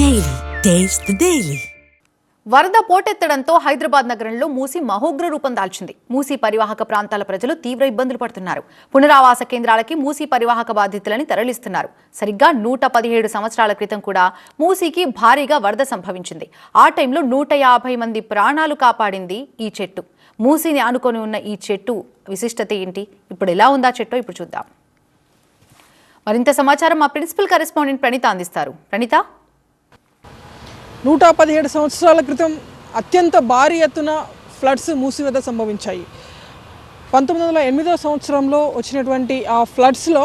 Daily. Taste the Daily. వరద పోటెత్తడంతో హైదరాబాద్ నగరంలో మూసి మహోగ్ర రూపం దాల్చింది. మూసి పరివాహక ప్రాంతాల ప్రజలు తీవ్ర ఇబ్బందులు పడుతున్నారు. పునరావాస కేంద్రాలకి మూసి పరివాహక బాధితులని తరలిస్తున్నారు. సరిగ్గా 117 సంవత్సరాల క్రితం కూడా మూసికి భారీగా వరద సంభవించింది. ఆ టైంలో 150 మంది ప్రాణాలు కాపాడింది ఈ చెట్టు. మూసిని ఆనుకొని ఉన్న ఈ చెట్టు విశిష్టత ఏంటి, ఇప్పుడు ఎలా ఉందా చెట్టు ఇప్పుడు చూద్దాం. మరింత సమాచారం మా ప్రిన్సిపల్ కరెస్పాండెంట్ ప్రణీత అందిస్తారు. ప్రణీత, 117 సంవత్సరాల క్రితం అత్యంత భారీ ఎత్తున ఫ్లడ్స్ మూసి వద్ద సంభవించాయి. 1908 సంవత్సరంలో వచ్చినటువంటి ఆ ఫ్లడ్స్లో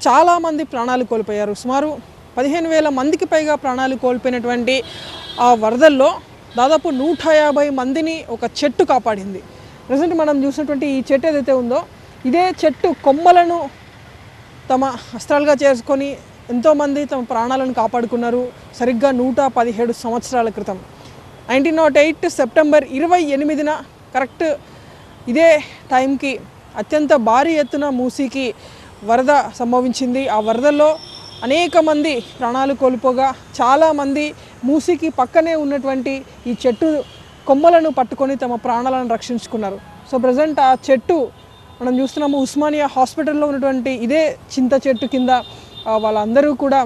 చాలామంది ప్రాణాలు కోల్పోయారు. సుమారు 15,000 మందికి పైగా ప్రాణాలు కోల్పోయినటువంటి ఆ వరదల్లో దాదాపు 150 మందిని ఒక చెట్టు కాపాడింది. ప్రజెంట్ మనం చూసినటువంటి ఈ చెట్టు ఏదైతే ఉందో, ఇదే చెట్టు కొమ్మలను తమ అస్త్రాలుగా చేసుకొని ఎంతోమంది తమ ప్రాణాలను కాపాడుకున్నారు. సరిగ్గా 117 సంవత్సరాల క్రితం 1908 సెప్టెంబర్ 28న కరెక్ట్ ఇదే టైంకి అత్యంత భారీ ఎత్తున మూసీకి వరద సంభవించింది. ఆ వరదల్లో అనేక మంది ప్రాణాలు కోల్పోగా చాలామంది మూసీకి పక్కనే ఉన్నటువంటి ఈ చెట్టు కొమ్మలను పట్టుకొని తమ ప్రాణాలను రక్షించుకున్నారు. సో ప్రజెంట్ ఆ చెట్టు మనం చూస్తున్నాము, ఉస్మానియా హాస్పిటల్లో ఉన్నటువంటి ఇదే చింత చెట్టు కింద వాళ్ళందరూ కూడా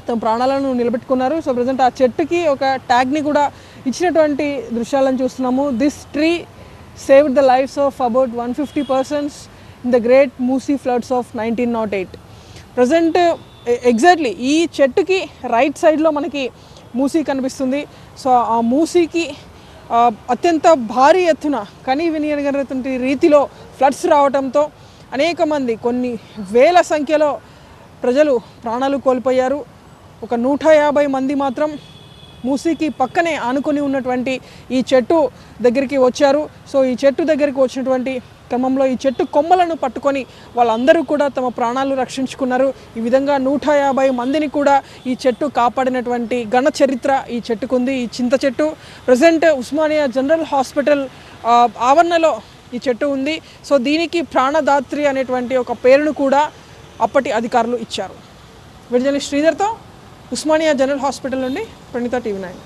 తమ ప్రాణాలను నిలబెట్టుకున్నారు. సో ప్రజెంట్ ఆ చెట్టుకి ఒక ట్యాగ్ని కూడా ఇచ్చినటువంటి దృశ్యాలను చూస్తున్నాము. This tree saved the lives of about 150 persons in the great Musi floods of 1908. Present exactly ఈ చెట్టుకి రైట్ సైడ్లో మనకి మూసీ కనిపిస్తుంది. సో ఆ మూసీకి అత్యంత భారీ ఎత్తున కనీ వినియనటువంటి రీతిలో ఫ్లడ్స్ రావడంతో అనేక మంది, కొన్ని వేల సంఖ్యలో ప్రజలు ప్రాణాలు కోల్పోయారు. ఒక 150 మంది మాత్రం మూసీకి పక్కనే ఆనుకొని ఉన్నటువంటి ఈ చెట్టు దగ్గరికి వచ్చారు. సో ఈ చెట్టు దగ్గరికి వచ్చినటువంటి క్రమంలో ఈ చెట్టు కొమ్మలను పట్టుకొని వాళ్ళందరూ కూడా తమ ప్రాణాలు రక్షించుకున్నారు. ఈ విధంగా 150 మందిని కూడా ఈ చెట్టు కాపాడినటువంటి ఘన చరిత్ర ఈ చెట్టుకుంది. ఈ చింత చెట్టు ప్రజెంట్ ఉస్మానియా జనరల్ హాస్పిటల్ ఆవరణలో ఈ చెట్టు ఉంది. సో దీనికి ప్రాణదాత్రి అనేటువంటి ఒక పేరును కూడా అప్పటి అధికారులు ఇచ్చారు. విడుదల శ్రీధర్తో ఉస్మానియా జనరల్ హాస్పిటల్ నుండి ప్రణీత, TV9.